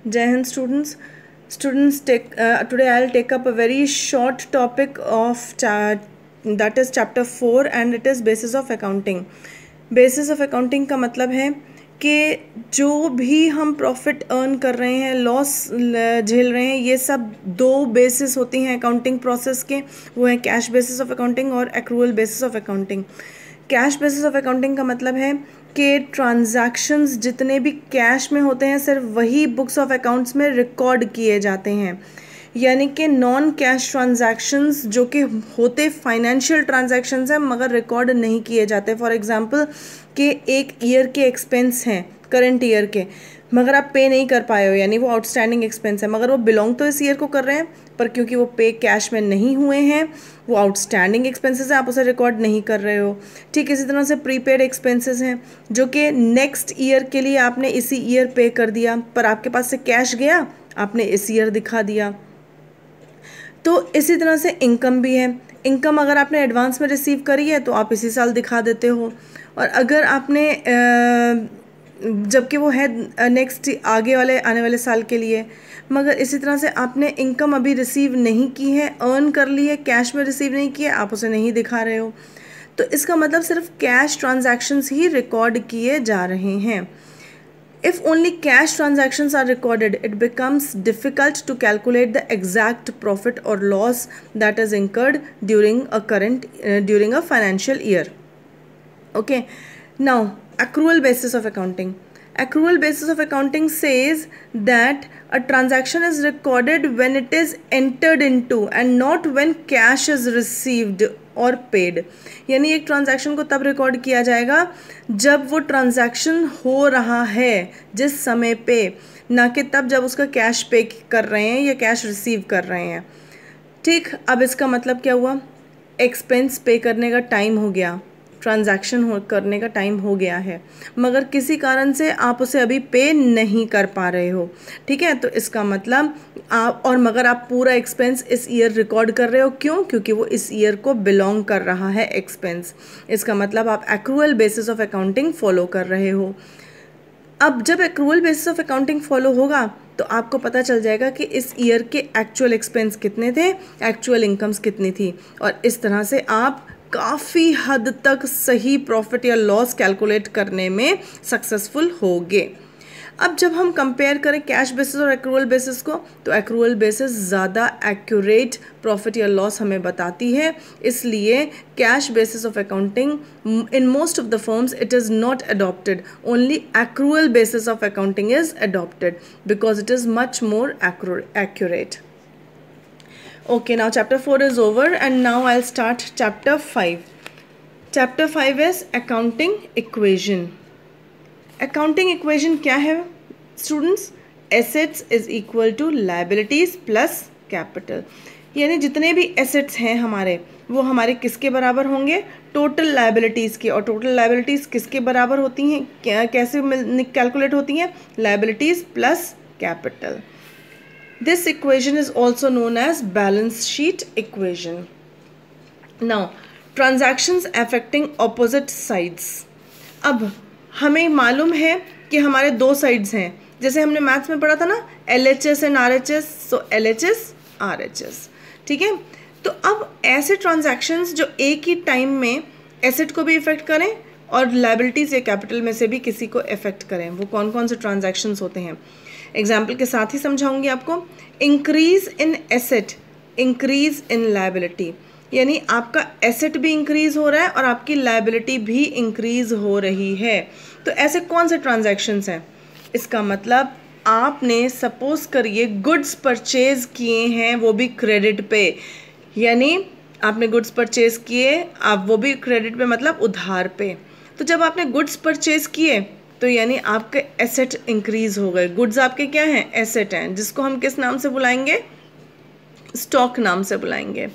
Jai Hind students. Today I'll take up a very short topic of that is chapter 4 and it is basis of accounting. Basis of accounting का मतलब है कि जो भी हम profit earn कर रहे हैं, लॉस झेल रहे हैं, ये सब दो बेसिस होती हैं अकाउंटिंग प्रोसेस के. वो है कैश बेसिस ऑफ अकाउंटिंग और accrual basis of accounting. Cash basis of accounting का मतलब है कि ट्रांजैक्शंस जितने भी कैश में होते हैं सिर्फ वही बुक्स ऑफ अकाउंट्स में रिकॉर्ड किए जाते हैं. यानी कि नॉन कैश ट्रांजैक्शंस जो कि होते फाइनेंशियल ट्रांजैक्शंस हैं मगर रिकॉर्ड नहीं किए जाते. फॉर एग्जांपल कि एक ईयर के एक्सपेंस हैं करंट ईयर के, मगर आप पे नहीं कर पाए हो, यानी वो आउटस्टैंडिंग एक्सपेंस है, मगर वो बिलोंग तो इस ईयर को कर रहे हैं पर क्योंकि वो पे कैश में नहीं हुए हैं, वो आउटस्टैंडिंग एक्सपेंसेस हैं, आप उसे रिकॉर्ड नहीं कर रहे हो. ठीक इसी तरह से प्रीपेड एक्सपेंसेस हैं जो कि नेक्स्ट ईयर के लिए आपने इसी ईयर पे कर दिया पर आपके पास से कैश गया, आपने इस ईयर दिखा दिया. तो इसी तरह से इनकम भी है. इनकम अगर आपने एडवांस में रिसीव करी है तो आप इसी साल दिखा देते हो, और अगर आपने जबकि वो है नेक्स्ट आगे वाले आने वाले साल के लिए, मगर इसी तरह से आपने इनकम अभी रिसीव नहीं की है, अर्न कर ली है, कैश में रिसीव नहीं की है, आप उसे नहीं दिखा रहे हो. तो इसका मतलब सिर्फ कैश ट्रांजैक्शंस ही रिकॉर्ड किए जा रहे हैं. If only cash transactions are recorded, it becomes difficult to calculate the exact profit or loss that is incurred during a financial year. Okay. Now, accrual basis of accounting. Accrual basis of accounting says that a transaction is recorded when it is entered into and not when cash is received और paid. यानी एक transaction को तब record किया जाएगा जब वो transaction हो रहा है जिस समय पे, ना कि तब जब उसका कैश पे कर रहे हैं या कैश रिसीव कर रहे हैं. ठीक, अब इसका मतलब क्या हुआ, एक्सपेंस पे करने का टाइम हो गया, ट्रांजैक्शन करने का टाइम हो गया है, मगर किसी कारण से आप उसे अभी पे नहीं कर पा रहे हो. ठीक है, तो इसका मतलब मगर आप पूरा एक्सपेंस इस ईयर रिकॉर्ड कर रहे हो. क्यों? क्योंकि वो इस ईयर को बिलोंग कर रहा है एक्सपेंस. इसका मतलब आप accrual basis of accounting follow कर रहे हो. अब जब accrual basis of accounting follow होगा तो आपको पता चल जाएगा कि इस ईयर के एक्चुअल एक्सपेंस कितने थे, एक्चुअल इनकम्स कितनी थी, और इस तरह से आप काफ़ी हद तक सही प्रॉफिट या लॉस कैलकुलेट करने में सक्सेसफुल होगे. अब जब हम कंपेयर करें कैश बेसिस और एक्रूअल बेसिस को, तो एक्रूअल बेसिस ज़्यादा एक्यूरेट प्रॉफिट या लॉस हमें बताती है. इसलिए cash basis of accounting in most of the firms it is not adopted, only accrual basis of accounting is adopted because it is much more accurate. Okay, now chapter 4 is over and now I'll start chapter 5. Chapter 5 is accounting equation. Accounting equation क्या है students? Assets is equal to liabilities plus capital. यानी जितने भी assets हैं हमारे वो हमारे किसके बराबर होंगे? टोटल लाइबिलिटीज़ के. और टोटल लाइबिलिटीज़ किसके बराबर होती हैं, कैसे कैलकुलेट होती हैं? Liabilities plus capital. This equation is also known as balance sheet equation. Now, transactions affecting opposite sides. अब हमें मालूम है कि हमारे दो साइड्स हैं, जैसे हमने मैथ्स में पढ़ा था ना, LHS and RHS. So LHS RHS. ठीक है, तो अब ऐसे ट्रांजैक्शंस जो एक ही टाइम में एसेट को भी इफेक्ट करें और लाइबिलिटीज़ या कैपिटल में से भी किसी को इफेक्ट करें, वो कौन कौन से ट्रांजैक्शंस होते हैं एग्जाम्पल के साथ ही समझाऊंगी आपको. Increase in asset, increase in liability. यानी आपका एसेट भी इंक्रीज हो रहा है और आपकी लाइबिलिटी भी इंक्रीज हो रही है. तो ऐसे कौन से ट्रांजैक्शंस हैं? इसका मतलब आपने सपोज करिए गुड्स परचेज किए हैं, वो भी क्रेडिट पे. यानी आपने गुड्स परचेज किए, आप वो भी क्रेडिट पे मतलब उधार पे. तो जब आपने गुड्स परचेज किए तो यानी आपके एसेट इंक्रीज हो गए. गुड्स आपके क्या हैं? एसेट हैं, जिसको हम किस नाम से बुलाएंगे? स्टॉक नाम से बुलाएंगे.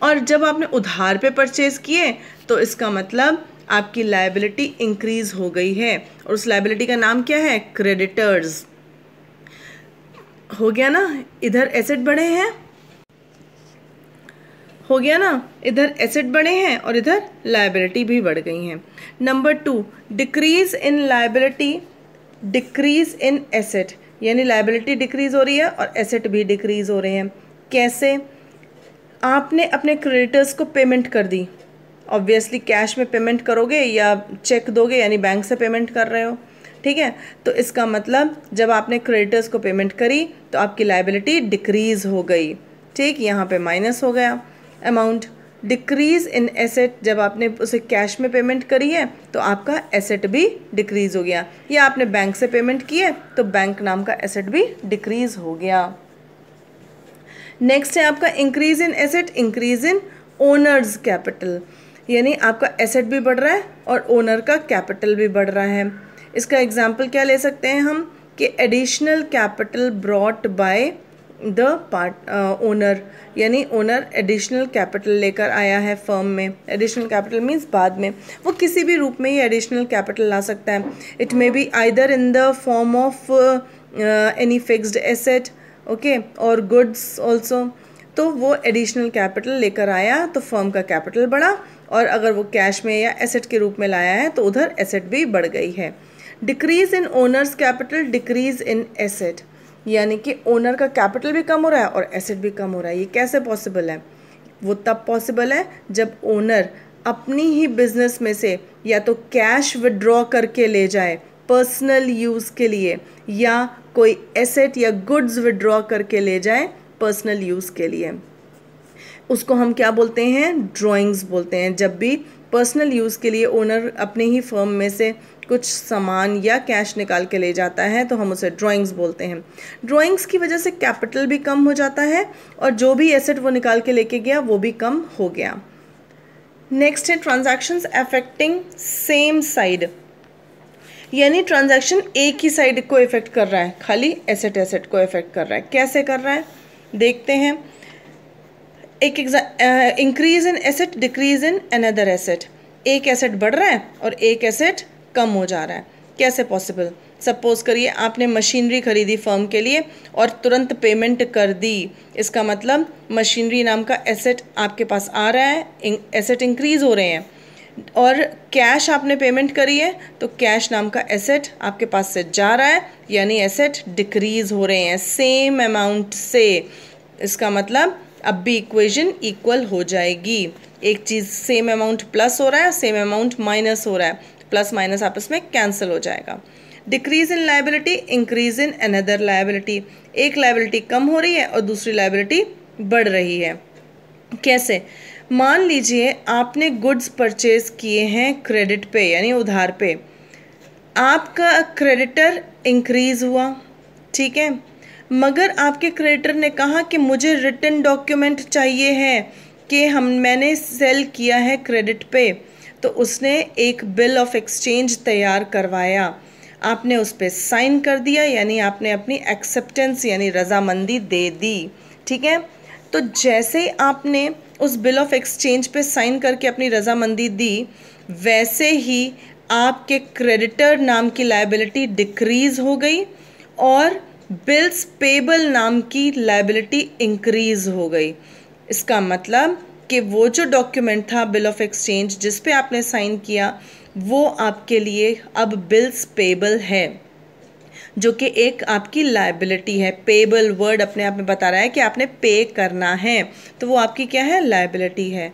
और जब आपने उधार पे परचेज किए तो इसका मतलब आपकी लायबिलिटी इंक्रीज हो गई है, और उस लायबिलिटी का नाम क्या है? क्रेडिटर्स. हो गया ना, इधर एसेट बढ़े हैं, हो गया ना, इधर एसेट बढ़े हैं और इधर लायबिलिटी भी बढ़ गई हैं. Number 2, decrease in liability, decrease in asset. यानी लायबिलिटी डिक्रीज हो रही है और एसेट भी डिक्रीज हो रहे हैं। कैसे? आपने अपने क्रेडिटर्स को पेमेंट कर दी, ऑब्वियसली कैश में पेमेंट करोगे या चेक दोगे, यानी बैंक से पेमेंट कर रहे हो, ठीक है। तो इसका मतलब जब आपने क्रेडिटर्स को पेमेंट करी तो आपकी लायबिलिटी डिक्रीज हो गई, ठीक, यहाँ पे माइनस हो गया अमाउंट। डिक्रीज इन एसेट, जब आपने उसे कैश में पेमेंट करी है तो आपका एसेट भी डिक्रीज हो गया, या आपने बैंक से पेमेंट की है तो बैंक नाम का एसेट भी डिक्रीज हो गया। नेक्स्ट है आपका increase in asset, increase in owners capital, यानी आपका एसेट भी बढ़ रहा है और ओनर का कैपिटल भी बढ़ रहा है। इसका एग्जाम्पल क्या ले सकते हैं हम कि additional capital brought by the part owner, यानी ओनर एडिशनल कैपिटल लेकर आया है फर्म में। एडिशनल कैपिटल मीन्स बाद में वो किसी भी रूप में ही एडिशनल कैपिटल ला सकता है। It may be either in the form of any fixed asset, okay, और गुड्स ऑल्सो। तो वो एडिशनल कैपिटल लेकर आया तो फर्म का कैपिटल बढ़ा, और अगर वो कैश में या एसेट के रूप में लाया है तो उधर एसेट भी बढ़ गई है। Decrease in owners capital, decrease in asset, यानी कि ओनर का कैपिटल भी कम हो रहा है और एसेट भी कम हो रहा है। ये कैसे पॉसिबल है? वो तब पॉसिबल है जब ओनर अपनी ही बिजनेस में से या तो कैश विड्रॉ करके ले जाए पर्सनल यूज़ के लिए, या कोई एसेट या गुड्स विड्रॉ करके ले जाए पर्सनल यूज़ के लिए। उसको हम क्या बोलते हैं? ड्राइंग्स बोलते हैं। जब भी पर्सनल यूज़ के लिए ओनर अपने ही फर्म में से कुछ सामान या कैश निकाल के ले जाता है तो हम उसे ड्राइंग्स बोलते हैं। ड्राइंग्स की वजह से कैपिटल भी कम हो जाता है और जो भी एसेट वो निकाल के लेके गया वो भी कम हो गया। नेक्स्ट है ट्रांजैक्शंस अफेक्टिंग सेम साइड, यानी ट्रांजैक्शन एक ही साइड को इफेक्ट कर रहा है, खाली एसेट को इफेक्ट कर रहा है। कैसे कर रहा है देखते हैं। एक increase in asset, decrease in another asset, एक एसेट बढ़ रहा है और एक एसेट कम हो जा रहा है। कैसे पॉसिबल? सपोज करिए आपने मशीनरी खरीदी फर्म के लिए और तुरंत पेमेंट कर दी, इसका मतलब मशीनरी नाम का एसेट आपके पास आ रहा है, एसेट इंक्रीज हो रहे हैं। और कैश आपने पेमेंट करी है तो कैश नाम का एसेट आपके पास से जा रहा है, यानी एसेट डिक्रीज हो रहे हैं सेम अमाउंट से। इसका मतलब अब भी इक्वेशन इक्वल हो जाएगी। एक चीज़ सेम अमाउंट प्लस हो रहा है, सेम अमाउंट माइनस हो रहा है, प्लस माइनस आपस में कैंसिल हो जाएगा। Decrease in liability, increase in another liability, एक लायबिलिटी कम हो रही है और दूसरी लायबिलिटी बढ़ रही है। कैसे? मान लीजिए आपने गुड्स परचेज किए हैं क्रेडिट पे, यानी उधार पे, आपका क्रेडिटर इंक्रीज हुआ, ठीक है, मगर आपके क्रेडिटर ने कहा कि मुझे रिटन डॉक्यूमेंट चाहिए है कि मैंने सेल किया है क्रेडिट पे, तो उसने एक बिल ऑफ एक्सचेंज तैयार करवाया, आपने उस पर साइन कर दिया, यानी आपने अपनी एक्सेप्टेंस यानी रजामंदी दे दी, ठीक है। तो जैसे आपने उस बिल ऑफ एक्सचेंज पे साइन करके अपनी रजामंदी दी, वैसे ही आपके क्रेडिटर नाम की लायबिलिटी डिक्रीज हो गई और बिल्स पेबल नाम की लायबिलिटी इंक्रीज हो गई। इसका मतलब कि वो जो डॉक्यूमेंट था बिल ऑफ एक्सचेंज जिस पे आपने साइन किया, वो आपके लिए अब बिल्स पेबल है, जो कि एक आपकी लायबिलिटी है। पेबल वर्ड अपने आप में बता रहा है कि आपने पे करना है, तो वो आपकी क्या है? लायबिलिटी है।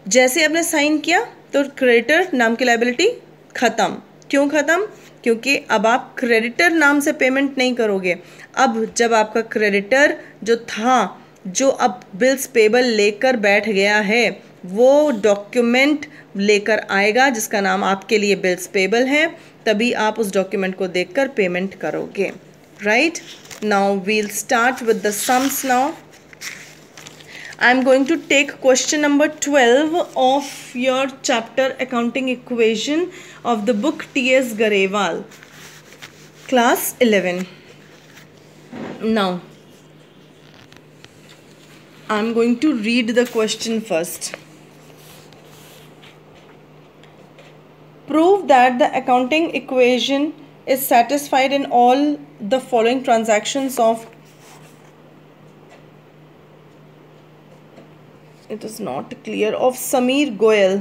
जैसे आपने साइन किया तो क्रेडिटर नाम की लायबिलिटी ख़त्म। क्यों ख़त्म? क्योंकि अब आप क्रेडिटर नाम से पेमेंट नहीं करोगे। अब जब आपका क्रेडिटर जो था, जो अब बिल्स पेबल लेकर बैठ गया है, वो डॉक्यूमेंट लेकर आएगा जिसका नाम आपके लिए बिल्स पेबल है, तभी आप उस डॉक्यूमेंट को देखकर पेमेंट करोगे, right. Now we'll start with the sums now. I am going to take question number 12 of your chapter Accounting Equation of the book T.S. Garewal, class 11. Now, I am going to read the question first. Prove that the accounting equation is satisfied in all the following transactions of, it is not clear, of Sameer Goyal.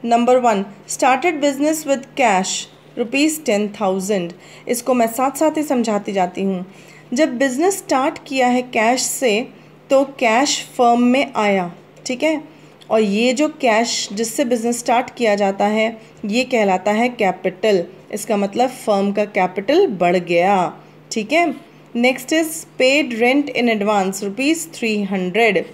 Number 1, started business with cash, ₹10,000। इसको मैं साथ साथ ही समझाती जाती हूँ। जब business start किया है कैश से तो कैश फर्म में आया, ठीक है, और ये जो कैश जिससे बिज़नेस स्टार्ट किया जाता है ये कहलाता है कैपिटल। इसका मतलब फर्म का कैपिटल बढ़ गया, ठीक है। Next is paid rent in advance ₹300।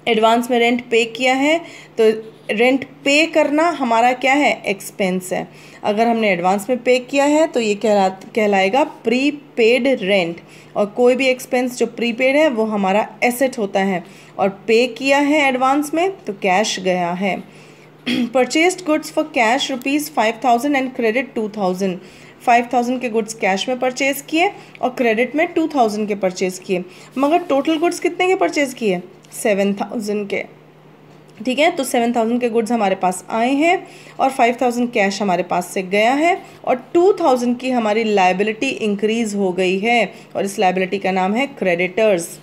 Advance में रेंट पे किया है तो रेंट पे करना हमारा क्या है, एक्सपेंस है। अगर हमने एडवांस में पे किया है तो ये कहलाएगा प्रीपेड रेंट। और कोई भी एक्सपेंस जो प्रीपेड है वो हमारा एसेट होता है, और पे किया है एडवांस में तो कैश गया है। Purchased goods for cash ₹5,000 and credit 2,000। 5,000 के गुड्स कैश में परचेज़ किए और क्रेडिट में 2,000 के परचेज़ किए, मगर टोटल गुड्स कितने के परचेज़ किए, 7,000 के, ठीक है। तो 7,000 के गुड्स हमारे पास आए हैं और 5,000 कैश हमारे पास से गया है, और 2,000 की हमारी लायबिलिटी इंक्रीज हो गई है, और इस लायबिलिटी का नाम है creditors.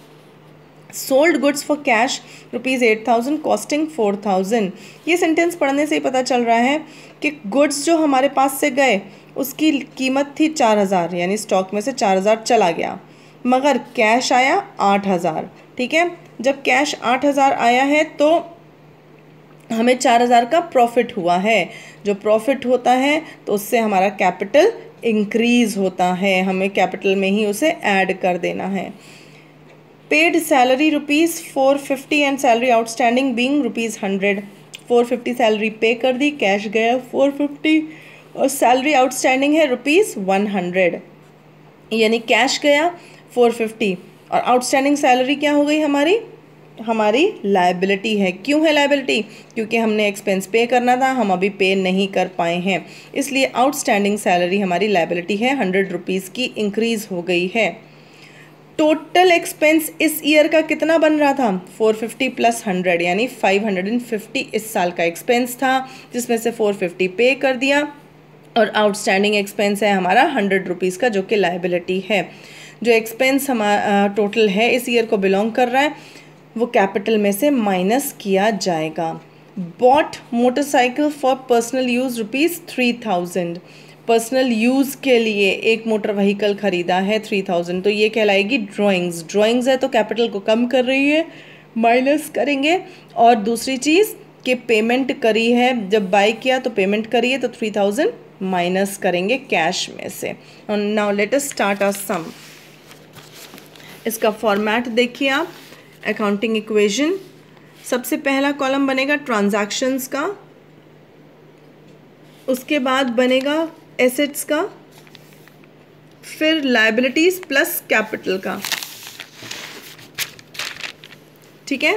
Sold goods for cash ₹8,000 costing 4,000। ये सेंटेंस पढ़ने से ही पता चल रहा है कि गुड्स जो हमारे पास से गए उसकी कीमत थी 4,000, यानी स्टॉक में से 4,000 चला गया, मगर कैश आया 8,000, ठीक है। जब कैश 8,000 आया है तो हमें 4,000 का प्रॉफिट हुआ है। जो प्रॉफिट होता है तो उससे हमारा कैपिटल इंक्रीज होता है, हमें कैपिटल में ही उसे ऐड कर देना है। Paid salary ₹450 and salary outstanding being ₹100। 450 salary पे कर दी, कैश गया 450, और सैलरी आउटस्टैंडिंग है ₹100, यानी कैश गया 450 और आउटस्टैंडिंग सैलरी क्या हो गई हमारी लायबिलिटी है। क्यों है लायबिलिटी, क्योंकि हमने एक्सपेंस पे करना था, हम अभी पे नहीं कर पाए हैं, इसलिए आउटस्टैंडिंग सैलरी हमारी लायबिलिटी है, ₹100 की इंक्रीज हो गई है। टोटल एक्सपेंस इस ईयर का कितना बन रहा था, 450 प्लस 100 यानी 550 इस साल का एक्सपेंस था, जिसमें से 450 पे कर दिया, और आउटस्टैंडिंग एक्सपेंस है हमारा ₹100 का, जो कि लायबिलिटी है। जो एक्सपेंस हमारा टोटल है इस ईयर को बिलोंग कर रहा है वो कैपिटल में से माइनस किया जाएगा। Bought motorcycle for personal use ₹3,000। Personal use के लिए एक मोटर व्हीकल ख़रीदा है 3,000, तो ये कहलाएगी ड्राइंग्स है तो कैपिटल को कम कर रही है, माइनस करेंगे। और दूसरी चीज़ कि पेमेंट करी है, जब बाय किया तो पेमेंट करी है तो 3,000 माइनस करेंगे कैश में से। Now let us start our sum. इसका फॉर्मेट देखिए आप, अकाउंटिंग इक्वेशन। सबसे पहला कॉलम बनेगा ट्रांजैक्शंस का, उसके बाद बनेगा एसेट्स का, फिर लायबिलिटीज प्लस कैपिटल का, ठीक है,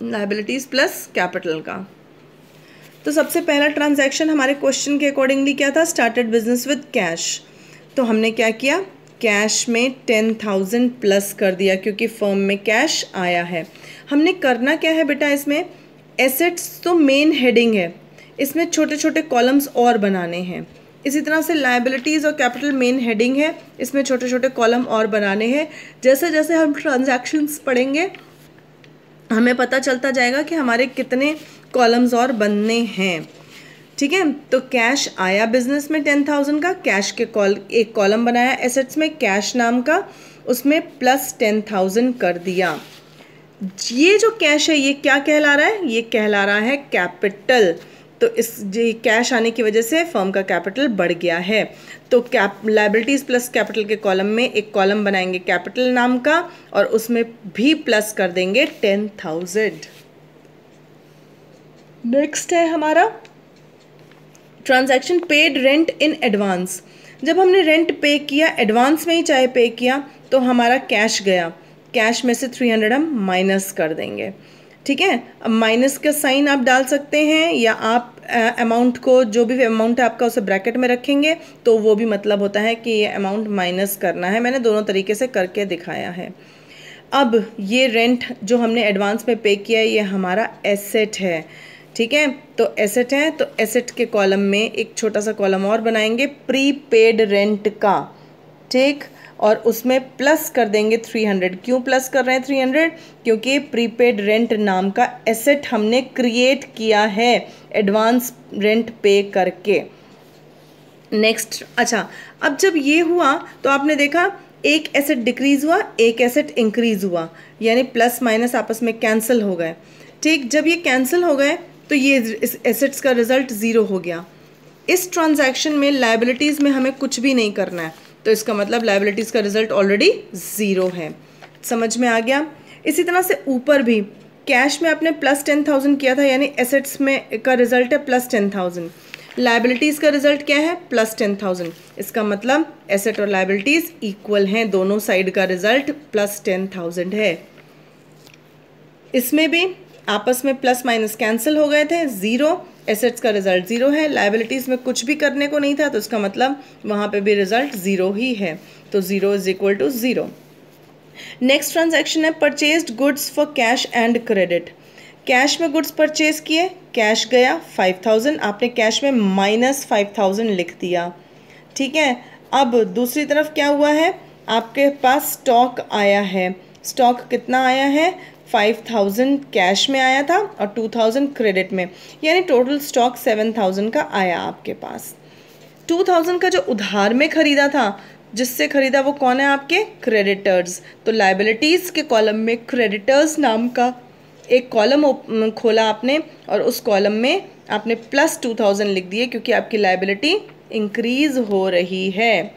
लायबिलिटीज प्लस कैपिटल का। तो सबसे पहला ट्रांजैक्शन हमारे क्वेश्चन के अकॉर्डिंगली क्या था, स्टार्टेड बिजनेस विद कैश। तो हमने क्या किया, कैश में 10,000 प्लस कर दिया क्योंकि फर्म में कैश आया है। हमने करना क्या है बेटा, इसमें एसेट्स तो मेन हेडिंग है, इसमें छोटे छोटे कॉलम्स और बनाने हैं। इसी तरह से लायबिलिटीज़ और कैपिटल मेन हेडिंग है, इसमें छोटे छोटे कॉलम और बनाने हैं। जैसे जैसे हम ट्रांजैक्शंस पढ़ेंगे हमें पता चलता जाएगा कि हमारे कितने कॉलम्स और बनने हैं, ठीक है। तो कैश आया बिजनेस में 10,000 का, कैश के एक कॉलम बनाया एसेट्स में कैश नाम का, उसमें प्लस 10,000 कर दिया। ये जो कैश है ये क्या कहला रहा है, ये कहला रहा है कैपिटल। तो इस कैश आने की वजह से फर्म का कैपिटल बढ़ गया है। तो लायबिलिटीज़ प्लस कैपिटल के कॉलम में एक कॉलम बनाएंगे कैपिटल नाम का और उसमें भी प्लस कर देंगे 10,000। नेक्स्ट है हमारा transaction paid rent in advance. जब हमने रेंट पे किया, एडवांस में ही चाहे पे किया, तो हमारा कैश गया, कैश में से 300 हम माइनस कर देंगे, ठीक है। अब माइनस का साइन आप डाल सकते हैं या आप अमाउंट को, जो भी अमाउंट है आपका, उसे ब्रैकेट में रखेंगे तो वो भी मतलब होता है कि ये अमाउंट माइनस करना है। मैंने दोनों तरीके से करके दिखाया है। अब ये रेंट जो हमने एडवांस में पे किया है ये हमारा एसेट है, ठीक है। तो एसेट है तो एसेट के कॉलम में एक छोटा सा कॉलम और बनाएंगे प्रीपेड रेंट का, ठीक, और उसमें प्लस कर देंगे 300। क्यों प्लस कर रहे हैं 300? क्योंकि प्रीपेड रेंट नाम का एसेट हमने क्रिएट किया है एडवांस रेंट पे करके। नेक्स्ट, अच्छा, अब जब ये हुआ तो आपने देखा एक एसेट डिक्रीज हुआ, एक एसेट इंक्रीज हुआ, यानी प्लस माइनस आपस में कैंसिल हो गए। ठीक, जब ये कैंसिल हो गए तो ये इस एसेट्स का रिजल्ट ज़ीरो हो गया। इस ट्रांजैक्शन में लायबिलिटीज़ में हमें कुछ भी नहीं करना है, तो इसका मतलब लायबिलिटीज़ का रिजल्ट ऑलरेडी ज़ीरो है। समझ में आ गया? इसी तरह से ऊपर भी कैश में आपने प्लस 10,000 किया था, यानी एसेट्स में का रिजल्ट है प्लस 10,000। लायबिलिटीज़ का रिजल्ट क्या है? प्लस 10,000। इसका मतलब एसेट और लायबिलिटीज़ इक्वल हैं, दोनों साइड का रिजल्ट प्लस 10,000 है। इसमें भी आपस में प्लस माइनस कैंसिल हो गए थे, ज़ीरो, एसेट्स का रिजल्ट ज़ीरो है, लायबिलिटीज़ में कुछ भी करने को नहीं था, तो इसका मतलब वहाँ पे भी रिजल्ट ज़ीरो ही है, तो zero is equal to zero. Next transaction है purchased goods for cash and credit. Cash में गुड्स परचेज किए, कैश गया 5,000, आपने कैश में माइनस 5,000 लिख दिया। ठीक है, अब दूसरी तरफ क्या हुआ है, आपके पास स्टॉक आया है। स्टॉक कितना आया है? 5,000 कैश में आया था और 2,000 क्रेडिट में, यानी टोटल स्टॉक 7,000 का आया आपके पास। 2,000 का जो उधार में ख़रीदा था, जिससे ख़रीदा वो कौन है? आपके क्रेडिटर्स। तो लायबिलिटीज़ के कॉलम में क्रेडिटर्स नाम का एक कॉलम खोला आपने, और उस कॉलम में आपने प्लस 2,000 लिख दिए, क्योंकि आपकी लायबिलिटी इंक्रीज हो रही है।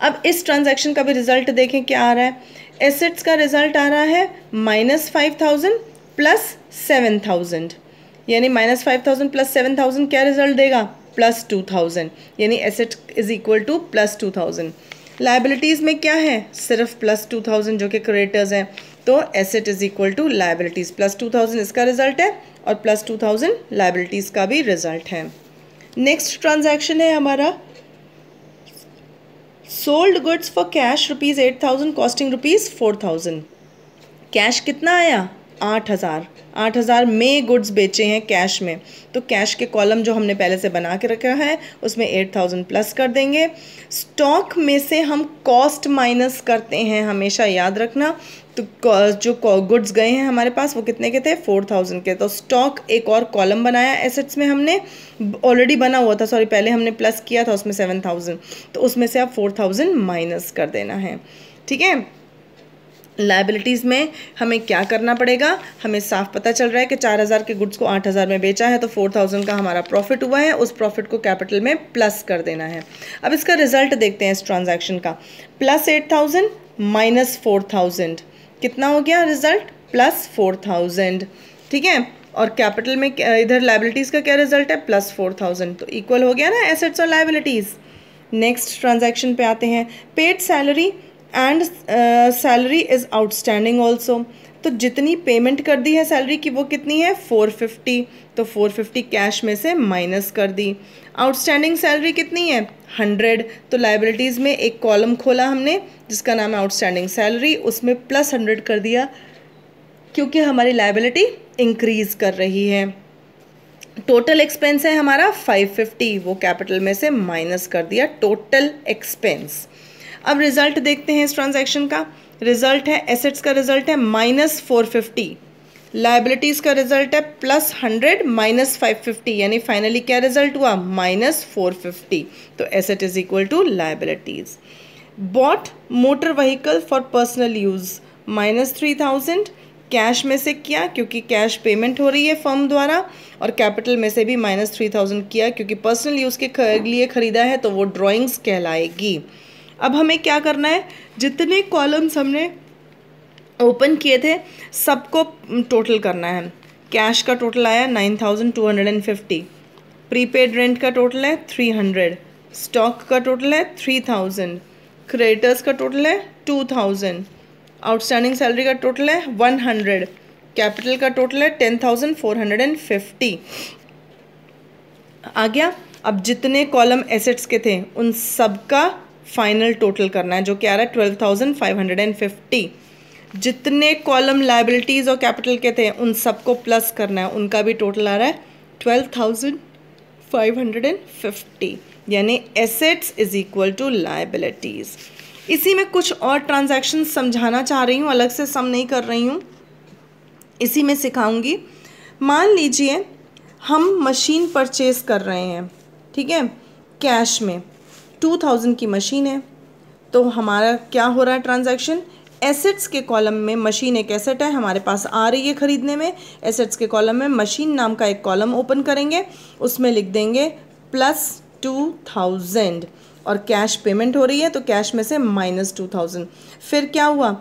अब इस ट्रांजैक्शन का भी रिजल्ट देखें क्या आ रहा है। एसेट्स का रिजल्ट आ रहा है -5,000 प्लस 7,000, यानी -5,000 प्लस 7,000 क्या रिजल्ट देगा? प्लस 2,000, यानी asset is equal two plus 2,000। Liabilities में क्या है? सिर्फ प्लस 2,000 जो कि क्रेडिटर्स हैं, तो asset is equal to liabilities. Plus 2,000 इसका रिजल्ट है और प्लस 2,000 लायबिलिटीज़ का भी रिजल्ट है। नेक्स्ट ट्रांजैक्शन है हमारा sold goods for cash ₹8,000 costing ₹4,000। Cash कितना आया? 8,000। 8,000 में गुड्स बेचे हैं कैश में, तो कैश के कॉलम जो हमने पहले से बना के रखा है उसमें 8,000 प्लस कर देंगे। स्टॉक में से हम कॉस्ट माइनस करते हैं, हमेशा याद रखना। तो जो गुड्स गए हैं हमारे पास वो कितने के थे? 4,000 के। तो स्टॉक एक और कॉलम बनाया एसेट्स में, हमने ऑलरेडी बना हुआ था, सॉरी पहले हमने प्लस किया था उसमें 7,000, तो उसमें से आप 4,000 माइनस कर देना है। ठीक है, लायबिलिटीज़ में हमें क्या करना पड़ेगा? हमें साफ पता चल रहा है कि 4,000 के गुड्स को 8,000 में बेचा है, तो 4,000 का हमारा प्रॉफिट हुआ है, उस प्रॉफिट को कैपिटल में प्लस कर देना है। अब इसका रिजल्ट देखते हैं इस ट्रांजैक्शन का। प्लस 8,000 माइनस 4,000 कितना हो गया रिजल्ट? प्लस 4,000। ठीक है, और कैपिटल में इधर लायबिलिटीज़ का क्या रिजल्ट है? प्लस 4,000, तो इक्वल हो गया ना एसेट्स और लायबिलिटीज़। नेक्स्ट ट्रांजैक्शन पे आते हैं। Paid salary and salary is outstanding also. तो जितनी पेमेंट कर दी है सैलरी की वो कितनी है? 450, तो 450 कैश में से माइनस कर दी। आउटस्टैंडिंग सैलरी कितनी है? 100, तो लायबिलिटीज़ में एक कॉलम खोला हमने जिसका नाम है आउटस्टैंडिंग सैलरी, उसमें प्लस 100 कर दिया, क्योंकि हमारी लायबिलिटी इंक्रीज़ कर रही है। टोटल एक्सपेंस है हमारा 550, वो कैपिटल में से माइनस कर दिया टोटल एक्सपेंस। अब रिजल्ट देखते हैं इस ट्रांजैक्शन का। रिजल्ट है, एसेट्स का रिजल्ट है -450, लायबिलिटीज़ का रिजल्ट है +100 माइनस 550, यानी फाइनली क्या रिजल्ट हुआ? -450, तो asset is equal to liabilities. Bought motor vehicle for personal use -3,000, cash में से किया क्योंकि कैश पेमेंट हो रही है फर्म द्वारा, और कैपिटल में से भी -3,000 किया क्योंकि पर्सनल यूज़ के लिए ख़रीदा है, तो वो ड्राइंग्स कहलाएगी। अब हमें क्या करना है? जितने कॉलम्स हमने ओपन किए थे सबको टोटल करना है। कैश का टोटल आया 9,250, प्रीपेड रेंट का टोटल है 300, स्टॉक का टोटल है 3,000, क्रेडिटर्स का टोटल है 2,000, आउटस्टैंडिंग सैलरी का टोटल है 100, कैपिटल का टोटल है 10,450। आ गया। अब जितने कॉलम एसेट्स के थे उन सब का फाइनल टोटल करना है, जो क्या आ रहा है 12,550। जितने कॉलम लायबिलिटीज़ और कैपिटल के थे उन सबको प्लस करना है, उनका भी टोटल आ रहा है 550, यानी assets is equal to liabilities. इसी में कुछ और ट्रांजैक्शन समझाना चाह रही हूँ, अलग से सम नहीं कर रही हूँ, इसी में सिखाऊंगी। मान लीजिए हम मशीन परचेज कर रहे हैं, ठीक है, कैश में 2000 की मशीन है। तो हमारा क्या हो रहा है ट्रांजैक्शन, एसेट्स के कॉलम में मशीन एक एसेट है, हमारे पास आ रही है खरीदने में, एसेट्स के कॉलम में मशीन नाम का एक कॉलम ओपन करेंगे, उसमें लिख देंगे +2000 और कैश पेमेंट हो रही है तो कैश में से -2000। फिर क्या हुआ,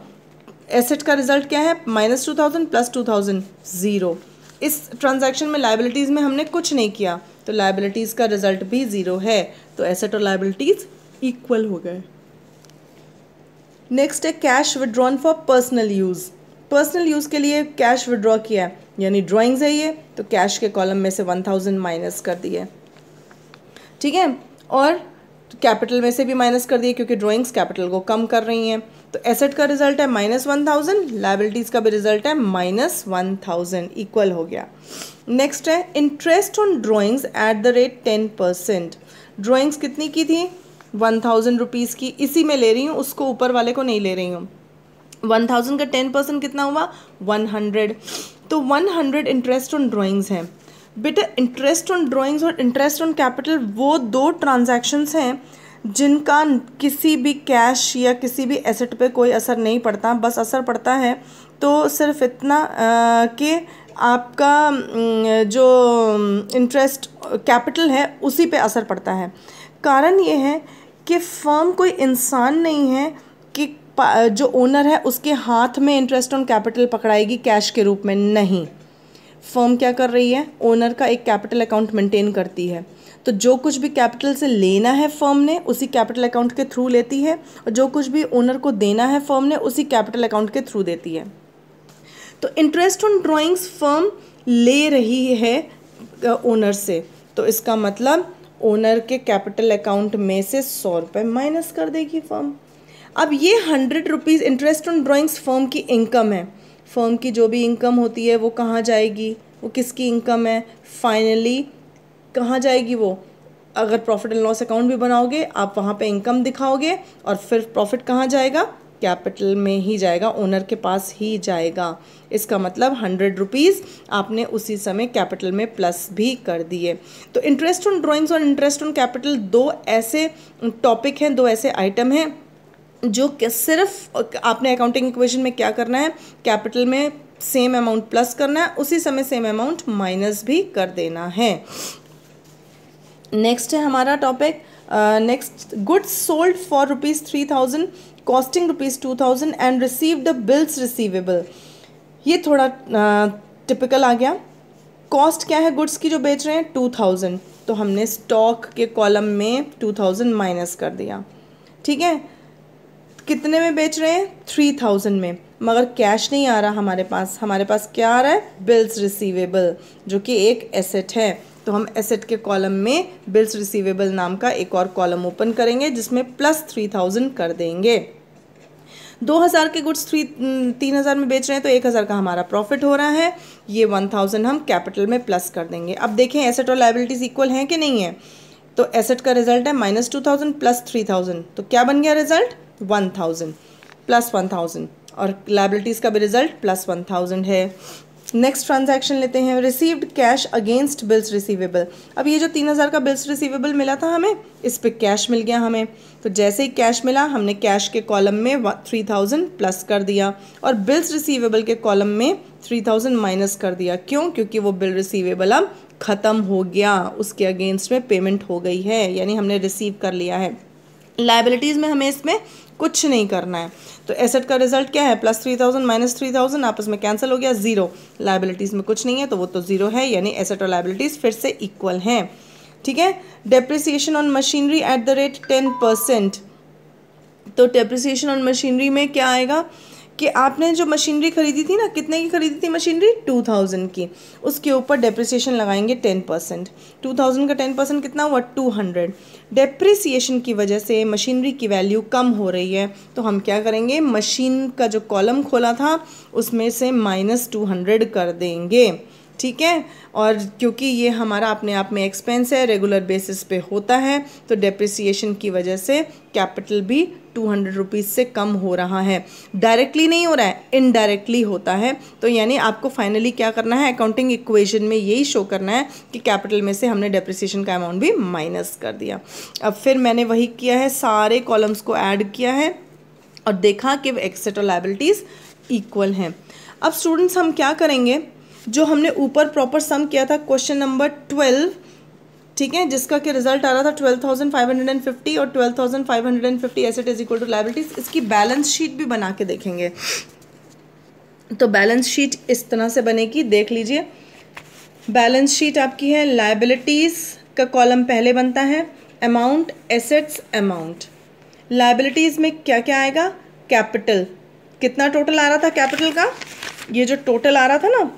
एसेट का रिजल्ट क्या है, -2000 + 2000 0। इस ट्रांजैक्शन में लायबिलिटीज़ में हमने कुछ नहीं किया तो लायबिलिटीज़ का रिजल्ट भी 0 है, तो एसेट और लायबिलिटीज़ इक्वल हो गए। नेक्स्ट है cash withdrawn for personal use. Personal use के लिए कैश विड्रॉ किया है, यानी ड्राइंग्स है ये, तो कैश के कॉलम में से 1000 माइनस कर दिए, ठीक है, और कैपिटल में से भी माइनस कर दिए क्योंकि ड्राइंग्स कैपिटल को कम कर रही हैं। तो एसेट का रिजल्ट है -1000, लायबिलिटीज़ का भी रिजल्ट है -1000, इक्वल हो गया। नेक्स्ट है interest on drawings at the rate 10%। Drawings कितनी की थी, 1000 रुपीज़ की, इसी में ले रही हूँ, उसको ऊपर वाले को नहीं ले रही हूँ। 1000 का 10% कितना हुआ, 100। तो 100 इंटरेस्ट ऑन ड्राइंग्स हैं। बेटा इंटरेस्ट ऑन ड्राइंग्स और इंटरेस्ट ऑन कैपिटल वो दो ट्रांजैक्शंस हैं जिनका किसी भी कैश या किसी भी एसेट पे कोई असर नहीं पड़ता, बस असर पड़ता है तो सिर्फ इतना कि आपका जो इंटरेस्ट कैपिटल है उसी पे असर पड़ता है। कारण ये है कि फर्म कोई इंसान नहीं है कि जो ओनर है उसके हाथ में इंटरेस्ट ऑन कैपिटल पकड़ाएगी कैश के रूप में, नहीं। फर्म क्या कर रही है, ओनर का एक कैपिटल अकाउंट मेंटेन करती है, तो जो कुछ भी कैपिटल से लेना है फर्म ने उसी कैपिटल अकाउंट के थ्रू लेती है, और जो कुछ भी ओनर को देना है फर्म ने उसी कैपिटल अकाउंट के थ्रू देती है। तो इंटरेस्ट ऑन ड्राइंग्स फर्म ले रही है ओनर से, तो इसका मतलब ओनर के कैपिटल अकाउंट में से 100 रुपये माइनस कर देगी फर्म। अब ये 100 rupees interest on drawings firm की इनकम है। फर्म की जो भी इनकम होती है वो कहाँ जाएगी, वो किसकी इनकम है, फाइनली कहाँ जाएगी वो, अगर प्रॉफिट एंड लॉस अकाउंट भी बनाओगे आप वहाँ पे इनकम दिखाओगे और फिर प्रॉफिट कहाँ जाएगा, कैपिटल में ही जाएगा, ओनर के पास ही जाएगा। इसका मतलब 100 रुपीज़ आपने उसी समय कैपिटल में प्लस भी कर दिए। तो इंटरेस्ट ऑन ड्राइंग्स और इंटरेस्ट ऑन कैपिटल दो ऐसे टॉपिक हैं, दो ऐसे आइटम हैं जो कि सिर्फ आपने अकाउंटिंग इक्वेशन में क्या करना है, कैपिटल में सेम अमाउंट प्लस करना है, उसी समय सेम अमाउंट माइनस भी कर देना है। नेक्स्ट है हमारा topic, next goods sold for ₹3000 costing ₹2000 and received the bills receivable. ये थोड़ा टिपिकल आ गया। कॉस्ट क्या है गुड्स की जो बेच रहे हैं, 2000, तो हमने स्टॉक के कॉलम में 2000 माइनस कर दिया, ठीक है। कितने में बेच रहे हैं, 3000 में, मगर कैश नहीं आ रहा हमारे पास क्या आ रहा है, बिल्स रिसीवेबल, जो कि एक एसेट है। तो हम एसेट के कॉलम में बिल्स रिसीवेबल नाम का एक और कॉलम ओपन करेंगे जिसमें +3000 कर देंगे। 2000 के गुड्स 3000 में बेच रहे हैं तो 1000 का हमारा प्रॉफिट हो रहा है, ये 1000 हम कैपिटल में प्लस कर देंगे। अब देखें एसेट और लायबिलिटीज इक्वल हैं कि नहीं है, तो एसेट का रिजल्ट है -2000 + 3000, तो क्या बन गया रिजल्ट, 1000 + 1000, और लायबिलिटीज़ का भी रिजल्ट +1000 है। नेक्स्ट ट्रांजैक्शन लेते हैं, received cash against bills receivable. अब ये जो 3000 का बिल्स रिसीवेबल मिला था हमें, इस पे कैश मिल गया हमें, तो जैसे ही कैश मिला हमने कैश के कॉलम में 3000 प्लस कर दिया और बिल्स रिसीवेबल के कॉलम में 3000 माइनस कर दिया। क्यों, क्योंकि वो बिल रिसीवेबल अब ख़त्म हो गया, उसके अगेंस्ट में पेमेंट हो गई है, यानी हमने रिसीव कर लिया है। लायबिलिटीज़ में हमें इसमें कुछ नहीं करना है, तो एसेट का रिजल्ट क्या है, +3000 - 3000 आपस में कैंसिल हो गया, 0। लायबिलिटीज़ में कुछ नहीं है तो वो तो 0 है, यानी एसेट और लायबिलिटीज़ फिर से इक्वल हैं, ठीक है। Depreciation on machinery at the rate 10%। तो डेप्रिसिएशन ऑन मशीनरी में क्या आएगा कि आपने जो मशीनरी खरीदी थी ना, कितने की खरीदी थी मशीनरी, 2000 की, उसके ऊपर डेप्रिसिएशन लगाएंगे 10%। 2000 का 10% कितना हुआ, 200। डेप्रिसिएशन की वजह से मशीनरी की वैल्यू कम हो रही है, तो हम क्या करेंगे, मशीन का जो कॉलम खोला था उसमें से -200 कर देंगे, ठीक है। और क्योंकि ये हमारा अपने आप में एक्सपेंस है, रेगुलर बेसिस पे होता है, तो डेप्रिसिएशन की वजह से कैपिटल भी 200 रुपीज़ से कम हो रहा है। डायरेक्टली नहीं हो रहा है, इनडायरेक्टली होता है। तो यानी आपको फाइनली क्या करना है, अकाउंटिंग इक्वेशन में यही शो करना है कि कैपिटल में से हमने डेप्रिसिएशन का अमाउंट भी माइनस कर दिया। अब फिर मैंने वही किया है, सारे कॉलम्स को ऐड किया है और देखा कि एसेट और लायबिलिटीज़ इक्वल हैं। अब स्टूडेंट्स हम क्या करेंगे, जो हमने ऊपर प्रॉपर सम किया था क्वेश्चन नंबर 12, ठीक है, जिसका कि रिजल्ट आ रहा था 12,550 और 12,550 asset is equal to liabilities, इसकी बैलेंस शीट भी बना के देखेंगे। तो बैलेंस शीट इस तरह से बनेगी, देख लीजिए। बैलेंस शीट आपकी है, लायबिलिटीज का कॉलम पहले बनता है, अमाउंट, एसेट्स, अमाउंट। लायबिलिटीज में क्या क्या आएगा, कैपिटल, कितना टोटल आ रहा था कैपिटल का, ये जो टोटल आ रहा था ना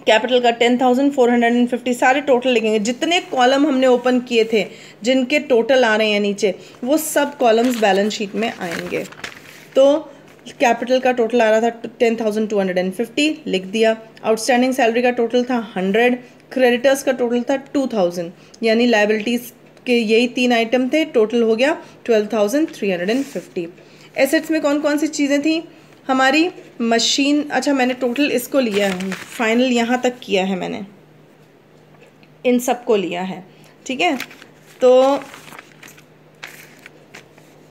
कैपिटल का 10,450, सारे टोटल लिखेंगे, जितने कॉलम हमने ओपन किए थे जिनके टोटल आ रहे हैं नीचे, वो सब कॉलम्स बैलेंस शीट में आएंगे। तो कैपिटल का टोटल आ रहा था 10,250, लिख दिया। आउटस्टैंडिंग सैलरी का टोटल था 100, क्रेडिटर्स का टोटल था 2,000, यानी लायबिलिटीज़ के यही 3 आइटम थे, टोटल हो गया 12,350। एसेट्स में कौन कौन सी चीज़ें थी हमारी, मशीन, अच्छा मैंने टोटल इसको लिया है, फाइनल यहाँ तक किया है मैंने, इन सब को लिया है, ठीक है। तो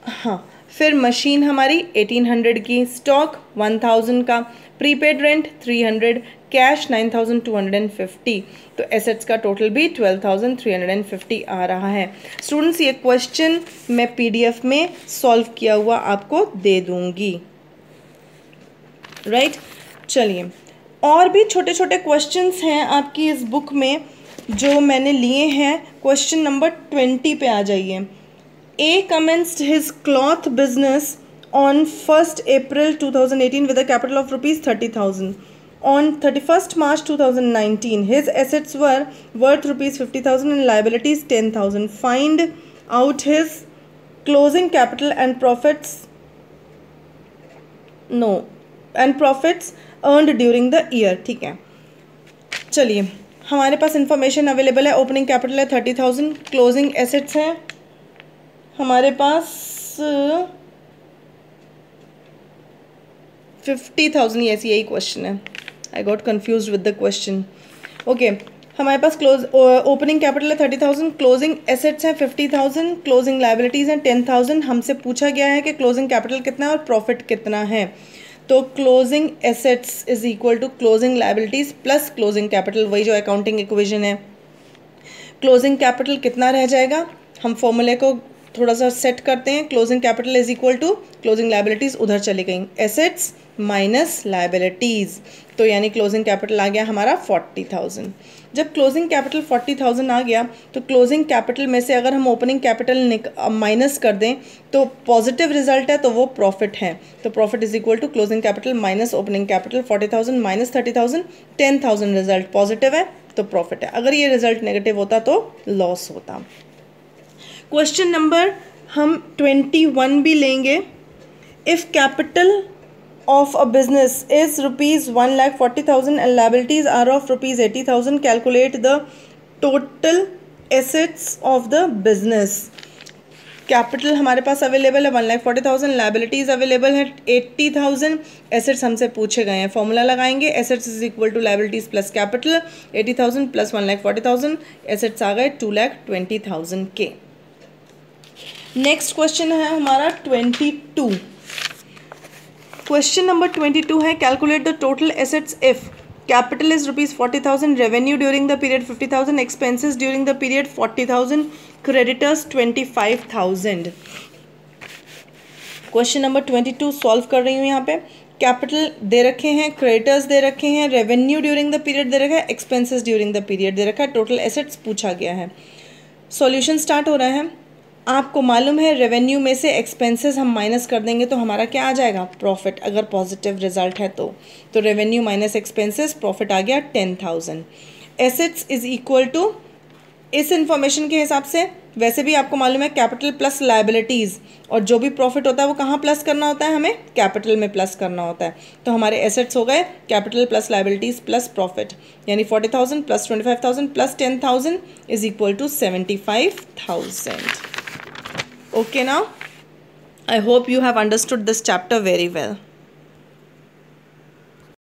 हाँ, फिर मशीन हमारी 1800 की, स्टॉक 1000 का, प्रीपेड रेंट 300, कैश 9250, तो एसेट्स का टोटल भी 12,350 आ रहा है। स्टूडेंट्स ये क्वेश्चन मैं पीडीएफ में सॉल्व किया हुआ आपको दे दूंगी, राइट। चलिए, और भी छोटे छोटे क्वेश्चंस हैं आपकी इस बुक में जो मैंने लिए हैं। क्वेश्चन नंबर 20 पे आ जाइए। A commenced his cloth business on 1st April 2018 with a capital of rupees 30,000. On 31st March 2019, his assets were worth rupees 50,000 and liabilities 10,000. Find out his closing capital and profits. No, and profits earned during the year. ठीक है, चलिए हमारे पास information available है। Opening capital है 30,000, closing assets हैं हमारे पास 50,000, yes यही question है, I got confuse with the question. Okay, हमारे पास ओपनिंग कैपिटल है 30,000, क्लोजिंग एसेट्स हैं 50,000, क्लोजिंग लायबिलिटीज़ हैं 10,000। हमसे पूछा गया है कि क्लोजिंग कैपिटल कितना है और प्रॉफिट कितना है। तो closing assets is equal to closing liabilities plus closing capital, वही जो अकाउंटिंग इक्वेशन है। क्लोजिंग कैपिटल कितना रह जाएगा, हम फॉर्मूले को थोड़ा सा सेट करते हैं। Closing capital is equal to closing liabilities उधर चली गई, एसेट्स माइनस लायबिलिटीज़, तो यानी क्लोजिंग कैपिटल आ गया हमारा 40,000। जब क्लोजिंग कैपिटल 40,000 आ गया तो क्लोजिंग कैपिटल में से अगर हम ओपनिंग कैपिटल माइनस कर दें तो पॉजिटिव रिजल्ट है, तो वो प्रॉफिट है। तो profit is equal to closing capital minus opening capital, 40,000 minus 30,000, 10,000 result positive है तो प्रॉफिट है। अगर ये रिजल्ट नेगेटिव होता तो लॉस होता। क्वेश्चन नंबर हम 21 भी लेंगे। If capital of a business is rupees 1,40,000 and liabilities are of rupees 80,000, calculate the total assets of the business। Capital हमारे पास अवेलेबल है 1,40,000, लाइबिलिटीज़ अवेलेबल है 80,000, एसेट्स हमसे पूछे गए हैं। फॉर्मूला लगाएंगे, assets is equal to liabilities plus capital, 80,000 plus 1,40,000, assets आ गए 2,20,000 के। नेक्स्ट क्वेश्चन है हमारा 22। क्वेश्चन नंबर 22 है, calculate the total assets if capital is rupees 40,000, revenue during the period 50,000, expenses during the period 40,000, creditors 25,000। Question number 22 solve कर रही हूँ। यहाँ पे कैपिटल दे रखे हैं, क्रेडिटर्स दे रखे हैं, रेवेन्यू ड्यूरिंग द पीरियड दे रखा है, एक्सपेंसेस ड्यूरिंग द पीरियड दे रखा है, टोटल एसेट्स पूछा गया है। सॉल्यूशन स्टार्ट हो रहा है। आपको मालूम है रेवेन्यू में से एक्सपेंसेस हम माइनस कर देंगे तो हमारा क्या आ जाएगा, प्रॉफिट, अगर पॉजिटिव रिजल्ट है तो रेवेन्यू माइनस एक्सपेंसेस, प्रॉफिट आ गया 10,000। एसेट्स इज इक्वल टू इस इंफॉर्मेशन के हिसाब से वैसे भी आपको मालूम है कैपिटल प्लस लायबिलिटीज़, और जो भी प्रॉफिट होता है वो कहाँ प्लस करना होता है, हमें कैपिटल में प्लस करना होता है। तो हमारे एसेट्स हो गए capital plus liabilities plus profit, यानी 40,000 plus 25,000 plus 10,000 is equal to 75,000. Okay, now I hope you have understood this chapter very well.